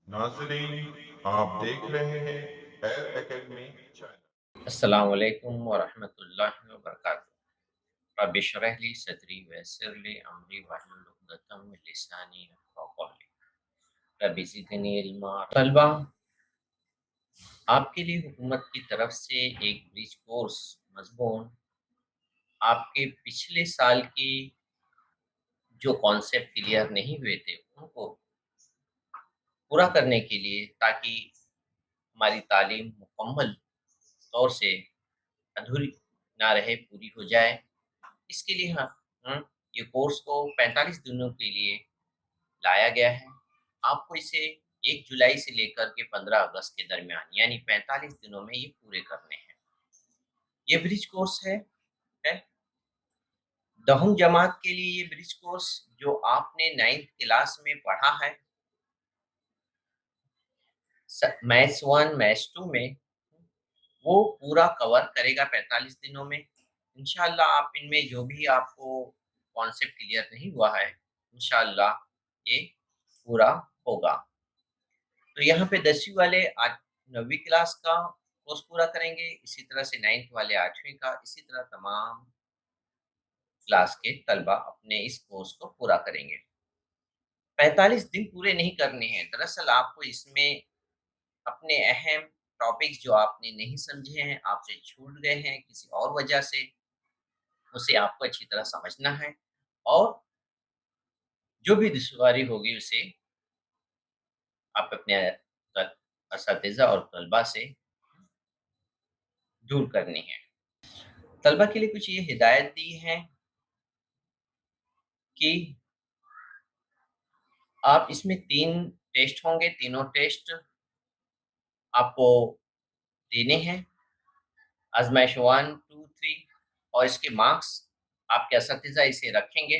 नाज़रीन, आप देख रहे हैं एयर एकेडमी चैनल। अस्सलामु अलैकुम वरहमतुल्लाहि वबरकातुहू। रब्बि इश्रह ली सदरी वयस्सिर ली अमरी वहलुल उक़दतम मिन लिसानी यफ़क़हू क़ौली। रब्बि ज़िदनी इल्मा। तलबा, आपके लिए हुकूमत की तरफ से एक ब्रिज कोर्स मज़मून आपके पिछले साल की जो कॉन्सेप्ट क्लियर नहीं हुए थे, उनको पूरा करने के लिए, ताकि हमारी तालीम मुकम्मल तौर से अधूरी ना रहे, पूरी हो जाए। इसके लिए ये कोर्स को 45 दिनों के लिए लाया गया है। आपको इसे 1 जुलाई से लेकर के 15 अगस्त के दरमियान, यानी 45 दिनों में ये पूरे करने हैं। ये ब्रिज कोर्स है 10वीं जमात के लिए। ये ब्रिज कोर्स जो आपने 9th क्लास में पढ़ा है, मैथ्स 1, मैथ्स 2 में, वो पूरा कवर करेगा 45 दिनों में। इंशाअल्लाह आप इनमें जो भी आपको कॉन्सेप्ट क्लियर नहीं हुआ है, इंशाअल्लाह ये पूरा होगा। तो यहाँ पे 10वीं वाले आज 9वीं क्लास का कोर्स पूरा करेंगे, इसी तरह से 9th वाले 8वीं का, इसी तरह तमाम क्लास के तलबा अपने इस कोर्स को पूरा करेंगे। 45 दिन पूरे नहीं करने हैं, दरअसल आपको इसमें अपने अहम टॉपिक्स जो आपने नहीं समझे हैं, आपसे छूट गए हैं किसी और वजह से, उसे आपको अच्छी तरह समझना है और जो भी दुश्वारी होगी उसे आप अपने असातिज़ा और तलबा से दूर करनी है। तलबा के लिए कुछ ये हिदायत दी है कि आप इसमें 3 टेस्ट होंगे, तीनों टेस्ट आपको देने हैं, आज़माइश 1, 2, 3, और इसके मार्क्स आपके असातिज़ा इसे रखेंगे।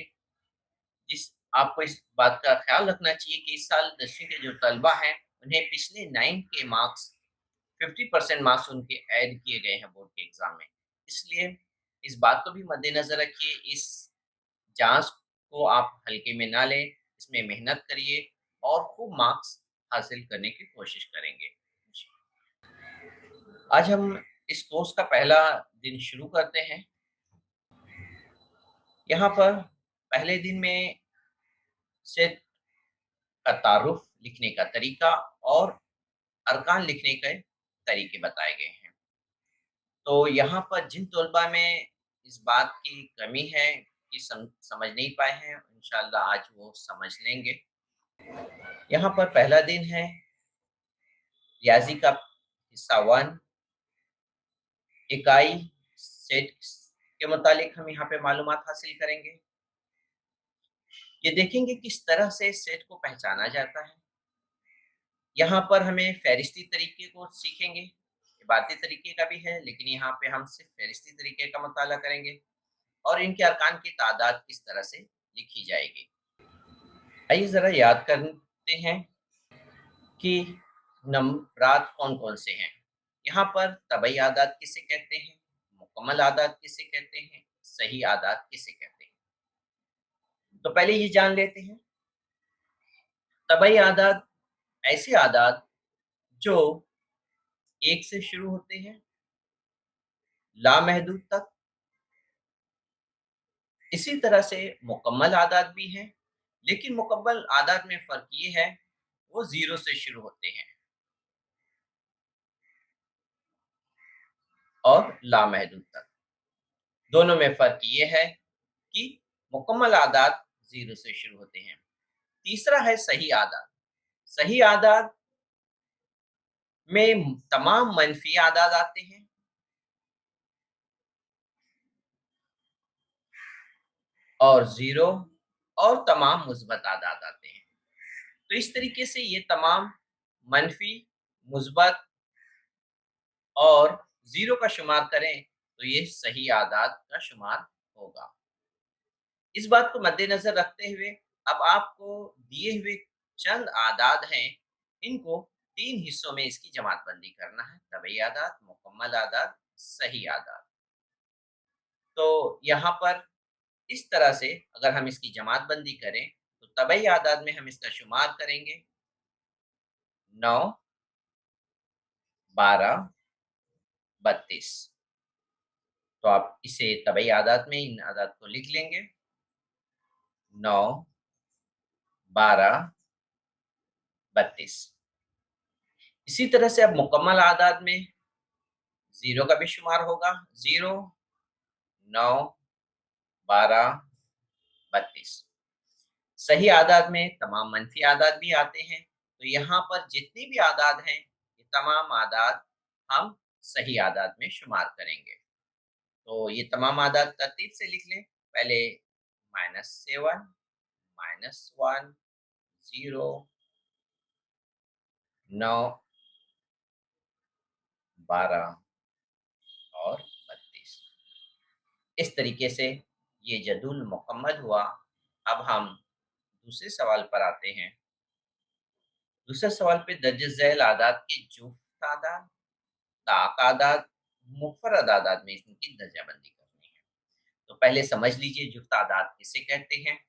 जिस आपको इस बात का ख़्याल रखना चाहिए कि इस साल 10वीं के जो तलबा हैं, उन्हें पिछले 9 के मार्क्स 50% मार्क्स उनके ऐड किए गए हैं बोर्ड के एग्ज़ाम में। इसलिए इस बात को भी मद्देनज़र रखिए, इस जाँच को आप हल्के में ना लें, इसमें मेहनत करिए और खूब मार्क्स हासिल करने की कोशिश करेंगे। जी। आज हम इस कोर्स का पहला दिन शुरू करते हैं। यहाँ पर पहले दिन में सेट का तारुफ, लिखने का तरीका और अरकान लिखने के तरीके बताए गए हैं। तो यहाँ पर जिन तलबा में इस बात की कमी है कि समझ नहीं पाए हैं, इंशाअल्लाह आज वो समझ लेंगे। यहाँ पर पहला दिन है रियाज़ी का हिस्सा 1, इकाई सेट के मुतालिक हम यहाँ पे मालूमात हासिल करेंगे। ये देखेंगे किस तरह से सेट को पहचाना जाता है। यहाँ पर हमें फ़हरिस्ती तरीके को सीखेंगे, इबारती तरीके का भी है, लेकिन यहाँ पे हम सिर्फ़ फ़हरिस्ती तरीके का मुताला करेंगे और इनके अरकान की तादाद किस तरह से लिखी जाएगी। आइए ज़रा याद करते हैं कि नंबरात कौन-कौन से हैं। यहाँ पर तबई आदाद किसे कहते हैं, मुकम्मल आदाद किसे कहते हैं, सही आदाद किसे कहते हैं। तो पहले ये जान लेते हैं। तबई आदाद ऐसे आदाद जो 1 से शुरू होते हैं, लामहदूद तक। इसी तरह से मुकम्मल आदाद भी हैं, लेकिन मुकम्मल आदाद में फ़र्क ये है, वो 0 से शुरू होते हैं और लामहदूद तक। दोनों में फ़र्क ये है कि मुकम्मल आदाद 0 से शुरू होते हैं। तीसरा है सही आदाद। सही आदाद में तमाम मनफ़ी आदाद आते हैं और 0 और तमाम मुस्बत आदाद आते हैं। तो इस तरीके से ये तमाम मनफ़ी, मुस्बत और 0 का शुमार करें, तो ये सही आदाद का शुमार होगा। इस बात को मद्देनज़र रखते हुए अब आपको दिए हुए चंद आदाद हैं, इनको 3 हिस्सों में इसकी जमात-बंदी करना है, तबई आदाद, मुकम्मल आदाद, सही आदाद। तो यहाँ पर इस तरह से अगर हम इसकी जमात-बंदी करें, तो तबई आदाद में हम इसका शुमार करेंगे 9, 12, 32। तो आप इसे तबई आदाद में इन आदाद को लिख लेंगे। 9, 12, 32। इसी तरह से अब मुकम्मल आदाद में 0 का भी शुमार होगा। 0, 9, 12, 32। सही आदाद में तमाम मनफी आदाद भी आते हैं। तो यहाँ पर जितने भी आदाद हैं, ये तमाम आदाद हम सही आदाद में शुमार करेंगे। तो ये तमाम आदाद तरतीब से लिख लें। पहले -7, -1, 0, 9, 12 और 32। इस तरीके से ये जदूल मुकम्मल हुआ। अब हम दूसरे सवाल पर आते हैं। दूसरे सवाल पे दर्ज झैल आदाद के जुफ्त आदाद, ताक आदाद, मुफर्रद आदाद में इनकी दर्जाबंदी करनी है। तो पहले समझ लीजिए जुफ्त आदाद किसे कहते हैं।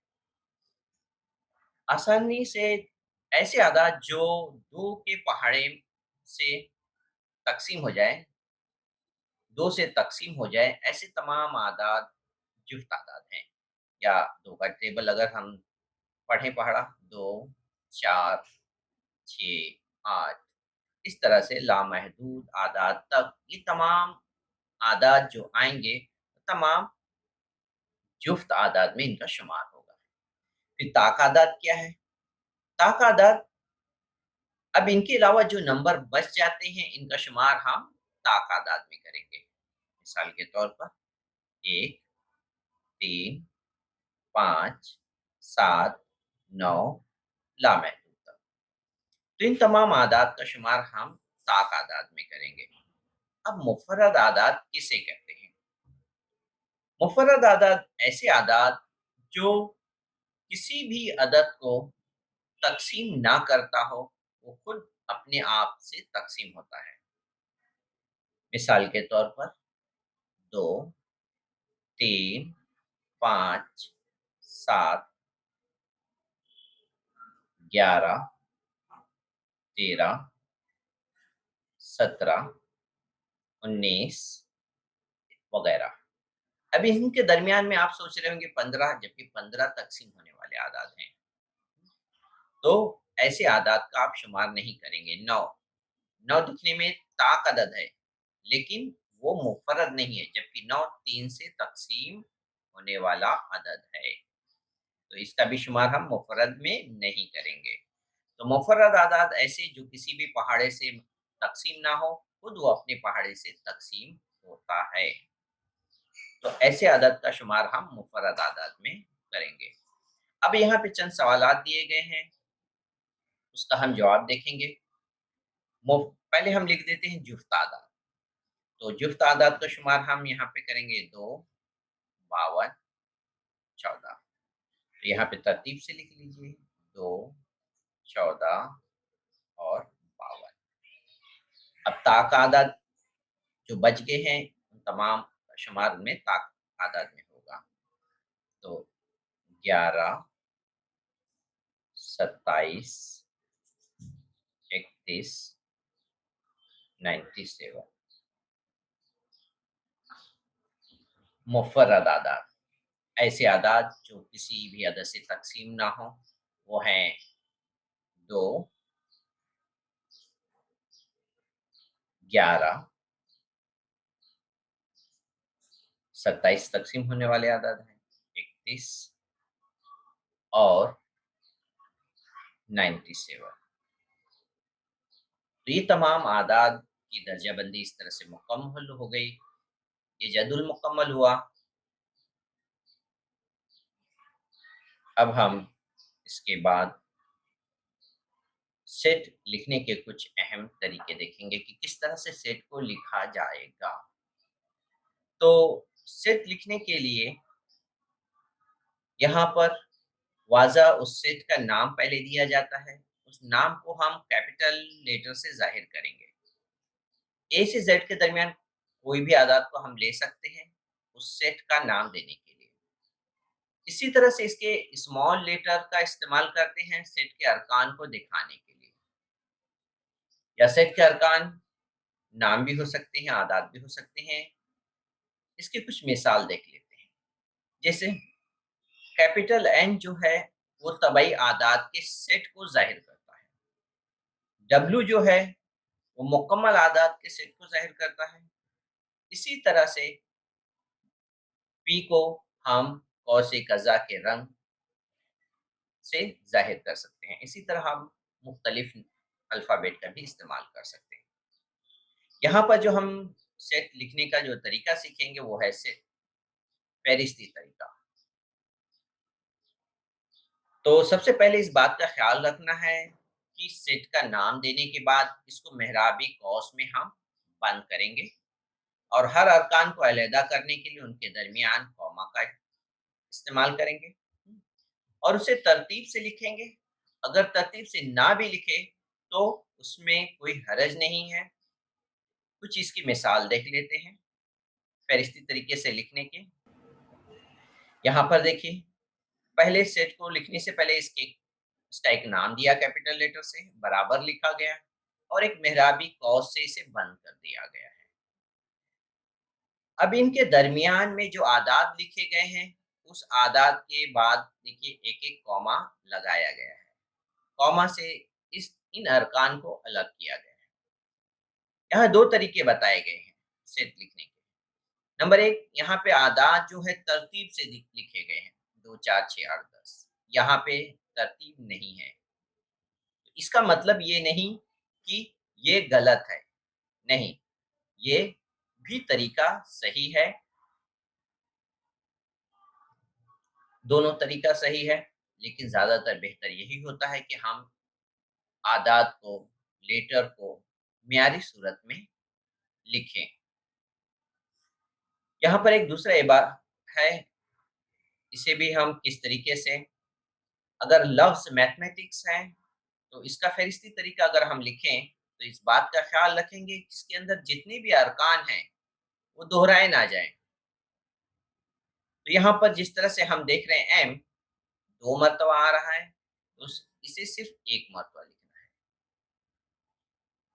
आसानी से ऐसे आदाद जो 2 के पहाड़े से तक़सीम हो जाए, 2 से तक़सीम हो जाए, ऐसे तमाम आदाद जुफ्त आदाद हैं। या 2 का टेबल अगर हम पढ़ें पहाड़ा 2, 4, 6, 8, इस तरह से लामहदूद आदाद तक ये तमाम आदाद जो आएँगे, तमाम जुफ्त आदाद में इनका शुमार होगा। फिर ताक आदाद क्या है? ताक आदाद, अब इनके अलावा जो नंबर बच जाते हैं, इनका शुमार हम ताक आदाद में करेंगे। मिसाल के तौर पर 1, 3, 5, 7, 9 लामहदूद तक। तो इन तमाम आदाद का शुमार हम ताक आदाद में करेंगे। अब मुफर्रद आदाद किसे कहते हैं? मुफर्रद आदाद ऐसे आदाद जो किसी भी अदद को तक़सीम ना करता हो, वो खुद अपने आप से तक़सीम होता है। मिसाल के तौर पर 2, 3, 5, 7, 11, 13, 17, 19 वगैरह। अब इनके दरमियान में आप सोच रहे होंगे 15, जबकि 15 तक़सीम होने वाले आदाद हैं। तो ऐसे आदाद का आप शुमार नहीं करेंगे। 9, 9 दिखने में ताक अदद है, लेकिन वो मुफ़र्रद नहीं है, जबकि 9 3 से तक़सीम होने वाला अदद है। तो इसका भी शुमार हम मुफ़र्रद में नहीं करेंगे। तो मुफ़र्रद आदाद ऐसे जो किसी भी पहाड़े से तक़सीम ना हो, खुद वो अपने पहाड़े से तक़सीम होता है। तो ऐसे अदद का शुमार हम मुफ़र्रद आदाद में करेंगे। अब यहाँ पे चंद सवालात दिए गए हैं, उसका हम जवाब देखेंगे। पहले हम लिख देते हैं जुफ्त आदाद। तो जुफ्त आदाद का शुमार हम यहाँ पे करेंगे 2, 52, 14। तो यहाँ पे तरतीब से लिख लीजिए 2, 14 और 52। अब ताक आदाद जो बच गए हैं, उन तमाम का शुमार में ताक आदाद में होगा। तो 11, 27, 31, 97। मुफ़र्रद आदाद ऐसे आदाद जो किसी भी अदद से तक़सीम ना हो, वो हैं 2, 11, 27 तक़सीम होने वाले आदाद हैं, 31 और 97। तो ये तमाम आदाद की दर्जाबंदी इस तरह से मुकम्मल हो गई। ये जदुल मुकम्मल हुआ। अब हम इसके बाद सेट लिखने के कुछ अहम तरीके देखेंगे कि किस तरह से सेट को लिखा जाएगा। तो सेट लिखने के लिए यहाँ पर वाज़ा उस सेट का नाम पहले दिया जाता है। उस नाम को हम कैपिटल लेटर से ज़ाहिर करेंगे। ए से ज़ेड के दरमियान कोई भी आदाद को हम ले सकते हैं, उस सेट का नाम देने के लिए। इसी तरह से इसके स्मॉल लेटर का इस्तेमाल करते हैं सेट के अरकान को दिखाने के लिए। या सेट के अरकान नाम भी हो सकते हैं, आदात भी हो सकते हैं। इसकी कुछ मिसाल देख लेते हैं। जैसे कैपिटल एन जो है वो तबाई आदात के सेट को ज़ाहिर करता है। डब्ल्यू जो है वो मुकम्मल आदात के सेट को ज़ाहिर करता है। इसी तरह से पी को हम कौसे कज़ा के रंग से ज़ाहिर कर सकते हैं। इसी तरह हम मुख्तलिफ अल्फ़ाबेट का भी इस्तेमाल कर सकते हैं। यहाँ पर जो हम सेट लिखने का जो तरीका सीखेंगे वो है सेट फ़हरिस्ती तरीका। तो सबसे पहले इस बात का ख़्याल रखना है कि सेट का नाम देने के बाद इसको मेहराबी कौस में हम बंद करेंगे और हर अरकान को अलहदा करने के लिए उनके दरमियान कॉमा का इस्तेमाल करेंगे और उसे तरतीब से लिखेंगे। अगर तरतीब से ना भी लिखे तो उसमें कोई हरज नहीं है। कुछ इसकी मिसाल देख लेते हैं फ़हरिस्ती तरीके से लिखने के। यहाँ पर देखिए, पहले सेट को लिखने से पहले इसका एक नाम दिया कैपिटल लेटर से, बराबर लिखा गया और एक मेहराबी कौस से इसे बंद कर दिया गया है। अब इनके दरमियान में जो आदात लिखे गए हैं, उस आदात के बाद देखिए एक-एक कॉमा लगाया गया है। कॉमा से इस इन अरकान को अलग किया गया है। यहाँ 2 तरीके बताए गए हैं सेट लिखने के। नंबर 1, यहाँ पे आदात जो है तरतीब से लिखे गए हैं, 2, 4, 6, 8, 10। यहाँ पे तरतीब नहीं है। इसका मतलब ये नहीं कि ये गलत है, नहीं, ये भी तरीका सही है, दोनों तरीका सही है, लेकिन ज़्यादातर बेहतर यही होता है कि हम आदात को, लेटर को मियारी सूरत में लिखें। यहाँ पर एक दूसरा है, इसे भी हम किस तरीके से, अगर लफ्ज़ मैथमेटिक्स है, तो इसका फ़हरिस्ती तरीका अगर हम लिखें, तो इस बात का ख़्याल रखेंगे कि इसके अंदर जितने भी अरकान हैं, वो दोहराए ना जाएँ। तो यहाँ पर जिस तरह से हम देख रहे हैं एम 2 मर्तबा आ रहा है, तो इसे सिर्फ़ 1 मर्तबा लिखना है।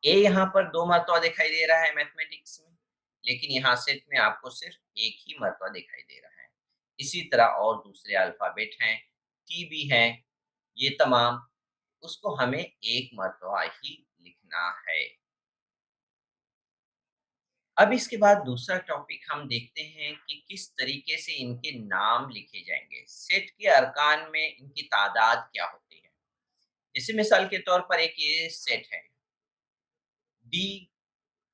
ए यहाँ पर 2 मर्तबा दिखाई दे रहा है मैथमेटिक्स में, लेकिन यहाँ सेट में आपको सिर्फ़ 1 ही मर्तबा दिखाई दे रहा है। इसी तरह और दूसरे अल्फ़ाबेट हैं, टी भी हैं, ये तमाम उसको हमें 1 मर्तबा ही लिखना है। अब इसके बाद दूसरा टॉपिक हम देखते हैं कि किस तरीके से इनके नाम लिखे जाएँगे। सेट के अरकान में इनकी तादाद क्या होती है? जैसे मिसाल के तौर पर एक ये सेट है, डी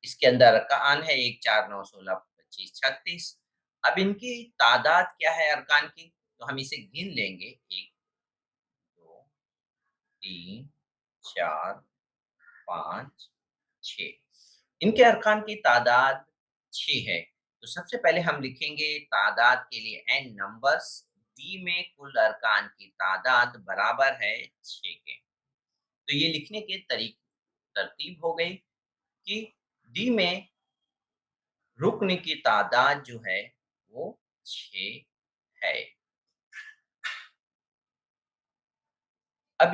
इसके अंदर अरकान है 1, 4, 9, 16, 25, 36। अब इनकी तादाद क्या है अरकान की? तो हम इसे गिन लेंगे 1, 2, 3, 4, 5, 6। इनके अरकान की तादाद 6 है। तो सबसे पहले हम लिखेंगे तादाद के लिए n नंबर्स, डी में कुल अरकान की तादाद बराबर है 6 के। तो ये लिखने के तरतीब हो गई कि डी में रुकन की तादाद जो है वो 6 है। अब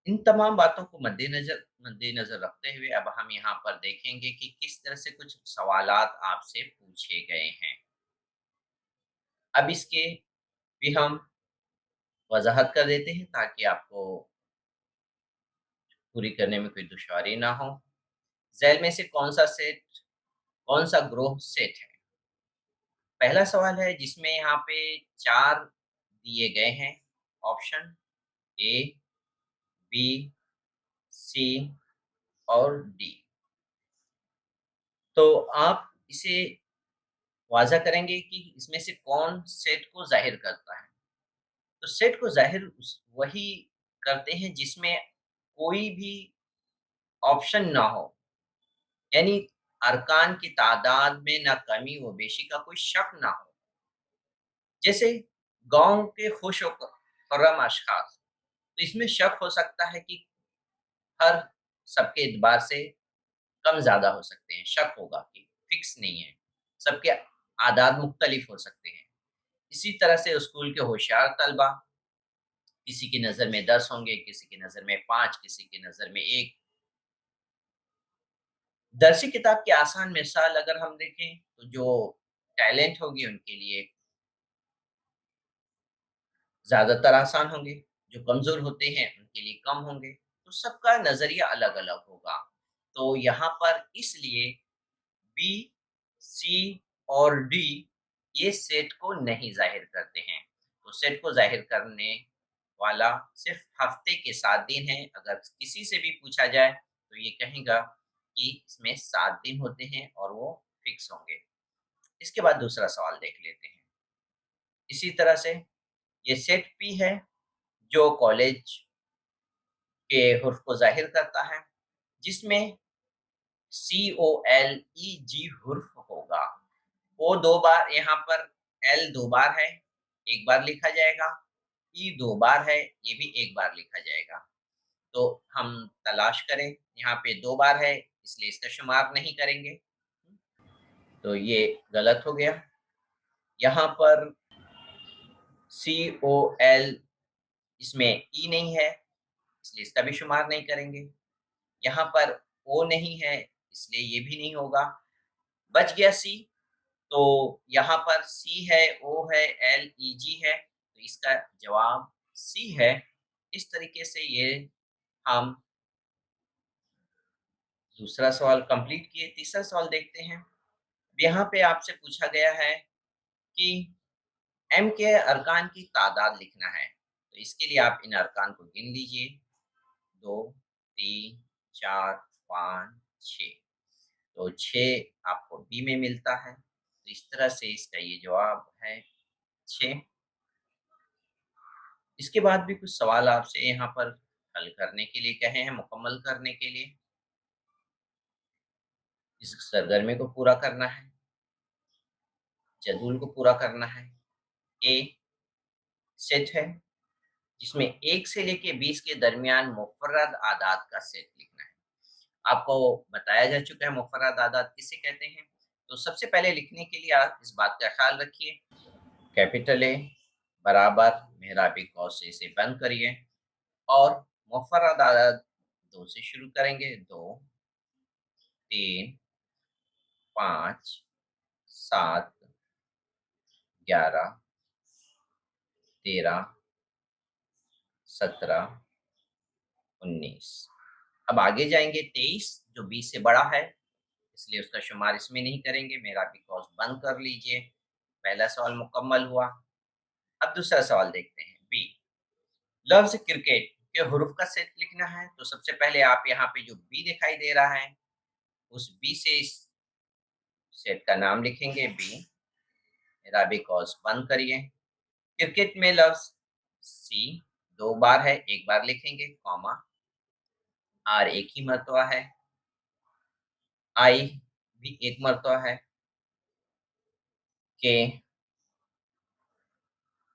इन तमाम बातों को मद्देनज़र रखते हुए अब हम यहाँ पर देखेंगे कि किस तरह से कुछ सवालात आपसे पूछे गए हैं। अब इसके भी हम वज़ाहत कर देते हैं ताकि आपको पूरी करने में कोई दुश्वारी ना हो। ज़ैल में से कौन-सा ग्रोह सेट है? पहला सवाल है जिसमें यहाँ पे 4 दिए गए हैं ऑप्शन ए, बी, सी और डी। तो आप इसे वाज़ा करेंगे कि इसमें से कौन सेट को ज़ाहिर करता है। तो सेट को ज़ाहिर वही करते हैं जिसमें कोई भी ऑप्शन ना हो, यानी अरकान की तादाद में ना कमी व बेशी का कोई शक ना हो। जैसे गाँव के खुश व खुर्रम अशख़ास, तो इसमें शक हो सकता है कि हर सबके एतबार से कम-ज़्यादा हो सकते हैं, शक होगा कि फिक्स नहीं है, सबके आदाद मुख्तलिफ हो सकते हैं। इसी तरह से स्कूल के होशियार तलबा, किसी की नज़र में 10 होंगे, किसी की नज़र में 5, किसी की नज़र में 1। दरसी किताब की आसान मिसाल अगर हम देखें तो जो टैलेंट होगी उनके लिए ज़्यादातर आसान होंगे, जो कमज़ोर होते हैं उनके लिए कम होंगे, तो सबका नज़रिया अलग-अलग होगा। तो यहाँ पर इसलिए बी, सी और डी ये सेट को नहीं ज़ाहिर करते हैं। तो सेट को ज़ाहिर करने वाला सिर्फ़ हफ़्ते के 7 दिन हैं। अगर किसी से भी पूछा जाए तो ये कहेगा कि इसमें 7 दिन होते हैं और वो फ़िक्स होंगे। इसके बाद दूसरा सवाल देख लेते हैं। इसी तरह से ये सेट पी है जो कॉलेज के हुर्फ को ज़ाहिर करता है, जिसमें COLEG हुर्फ होगा। ओ 2 बार यहाँ पर एल 2 बार है, 1 बार लिखा जाएगा, ई 2 बार है, ये भी 1 बार लिखा जाएगा। तो हम तलाश करें, यहाँ पे 2 बार है, इसलिए इसका शुमार नहीं करेंगे। तो ये गलत हो गया। यहाँ पर COL इसमें ई नहीं है, इसलिए इसका भी शुमार नहीं करेंगे। यहाँ पर ओ नहीं है, इसलिए ये भी नहीं होगा। बच गया सी, तो यहाँ पर सी है, ओ है, एल, ई, जी है, तो इसका जवाब सी है। इस तरीके से ये हम दूसरा सवाल कंप्लीट किए। तीसरा सवाल देखते हैं। यहाँ पे आपसे पूछा गया है कि एम के अरकान की तादाद लिखना है। तो इसके लिए आप इन अरकान को गिन लीजिए 2, 3, 4, 5, 6। तो 6 आपको बी में मिलता है। तो इस तरह से इसका ये जवाब है 6। इसके बाद भी कुछ सवाल आपसे यहाँ पर हल करने के लिए कहे हैं, मुकम्मल करने के लिए। इस सरगर्मी को पूरा करना है, जदूल को पूरा करना है। ए सेट है जिसमें 1 से लेके 20 के दरमियान मुफ़र्रद आदाद का सेट लिखना है। आपको बताया जा चुका है मुफ़र्रद आदाद किसे कहते हैं। तो सबसे पहले लिखने के लिए आप इस बात का ख़्याल रखिए, कैपिटल ए बराबर मेहराबी कौस से इसे बंद करिए और मुफ़र्रद आदाद 2 से शुरू करेंगे। 2, 3, 5, 7, 11, 13, 17, 19। अब आगे जाएँगे 23 जो 20 से बड़ा है, इसलिए उसका शुमार इसमें नहीं करेंगे। मेहराबी कौस बंद कर लीजिए। पहला सवाल मुकम्मल हुआ। अब दूसरा सवाल देखते हैं। बी, लफ्ज़ क्रिकेट के हुरूफ का सेट लिखना है। तो सबसे पहले आप यहाँ पे जो बी दिखाई दे रहा है, उस बी से इस सेट का नाम लिखेंगे बी, मेहराबी कौस बंद करिए। क्रिकेट में लफ्ज़ सी 2 बार है, 1 बार लिखेंगे, कॉमा, आर एक ही मर्तबा है, आई भी एक मर्तबा है, के,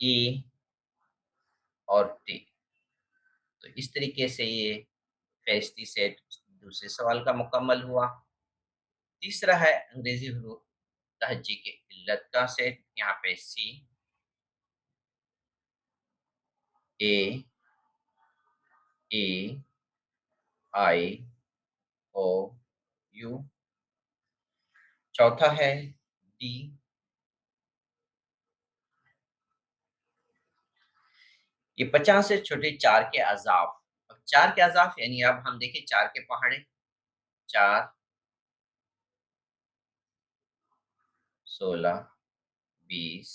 ई और टी। तो इस तरीके से ये फ़ेहरिस्ती सेट दूसरे सवाल का मुकम्मल हुआ। तीसरा है अंग्रेज़ी हुरूफ तहज्जी के इल्लत का सेट। यहाँ पे सी, ए, ई, आई, ओ, यू। चौथा है डी, ये 50 से छोटे 4 के अज़ाफ़। अब 4 के अज़ाफ़ यानी अब हम देखें 4 के पहाड़े, 4, 16, 20,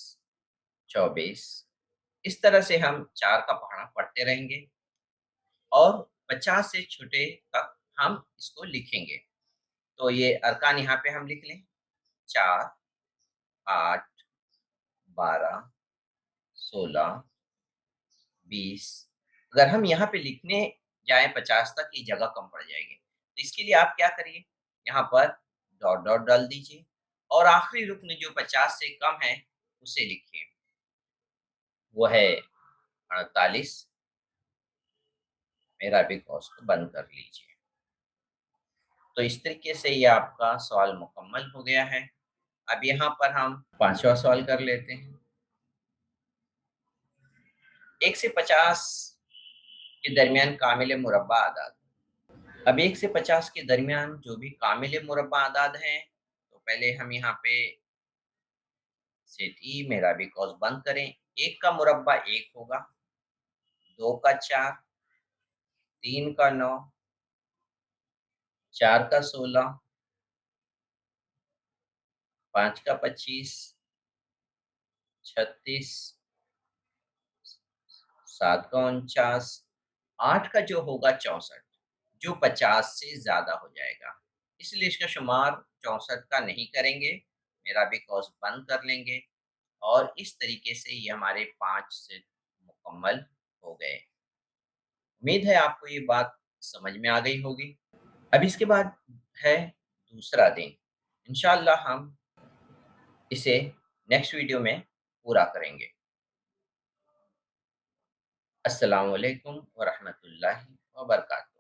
24। इस तरह से हम 4 का पहाड़ा पढ़ते रहेंगे और 50 से छोटे तक हम इसको लिखेंगे। तो ये अरकान यहाँ पे हम लिख लें 4, 8, 12, 16, 20। अगर हम यहाँ पे लिखने जाएँ 50 तक ये जगह कम पड़ जाएगी। तो इसके लिए आप क्या करिए, यहाँ पर डॉट डॉट डाल दीजिए और आखिरी रुक्न जो 50 से कम है उसे लिखिए। वो है 48। मेहराबी कौस को बंद कर लीजिए। तो इस तरीके से ये आपका सवाल मुकम्मल हो गया है। अब यहाँ पर हम 5वाँ सवाल कर लेते हैं। 1 से 50 के दरमियान कामिल मुरब्बा आदाद। अब 1 से 50 के दरमियान जो भी कामिल मुरब्बा अदाद हैं, तो पहले हम यहाँ पे सेट ई मेरा भी कौस बंद करें। 1 का मुरब्बा 1 होगा, 2 का 4, 3 का 9, 4 का 16, 5 का 25, 36, 7 का 49, 8 का जो होगा 64, जो 50 से ज़्यादा हो जाएगा। इसलिए इसका शुमार 64 का नहीं करेंगे, मेरा भी कौस बंद कर लेंगे और इस तरीके से ये हमारे 5 सेट मुकम्मल हो गए। उम्मीद है आपको ये बात समझ में आ गई होगी। अब इसके बाद है दूसरा दिन। इंशाअल्लाह हम इसे नेक्स्ट वीडियो में पूरा करेंगे। अस्सलामु अलैकुम व रहमतुल्लाहि व बरकातहू।